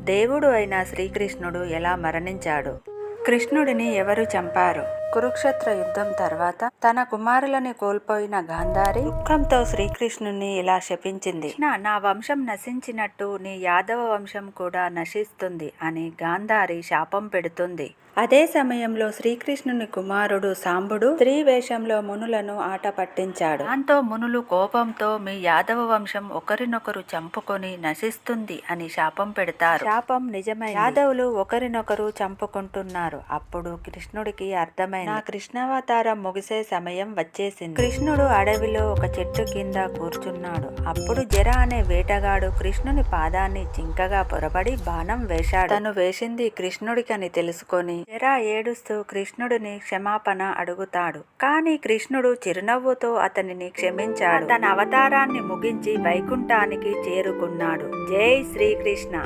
దేవుడు అయిన శ్రీకృష్ణుడు ఎలా మరణించాడు? కృష్ణుడిని ఎవరు చంపారు? కురుక్షేత్ర యుద్ధం తర్వాత తన కుమారులని కోల్పోయిన గాంధారి దుఃఖంతో శ్రీకృష్ణుని ఇలా శపించింది. నా వంశం నశించినట్టు నీ యాదవ వంశం కూడా నశిస్తుంది అని గాంధారి శాపం పెడుతుంది. అదే సమయంలో శ్రీకృష్ణుని కుమారుడు సాంబుడు స్త్రీ వేషంలో మునులను ఆట పట్టించాడు. దాంతో మునులు కోపంతో మీ యాదవ వంశం ఒకరినొకరు చంపుకొని నశిస్తుంది అని శాపం పెడతారు. శాపం నిజమై యాదవులు ఒకరినొకరు చంపుకుంటున్నారు. అప్పుడు కృష్ణుడికి అర్థమైంది, నా కృష్ణావతారం ముగిసే సమయం వచ్చేసింది. కృష్ణుడు అడవిలో ఒక చెట్టు కింద కూర్చున్నాడు. అప్పుడు జర అనే వేటగాడు కృష్ణుని పాదాన్ని జింకగా పొరబడి బాణం వేశాడు. తను వేసింది కృష్ణుడికని తెలుసుకొని జర ఏడుస్తూ కృష్ణుడిని క్షమాపణ అడుగుతాడు. కానీ కృష్ణుడు చిరునవ్వుతో అతనిని క్షమించాడు. తన అవతారాన్ని ముగించి వైకుంఠానికి చేరుకున్నాడు. జై శ్రీకృష్ణ.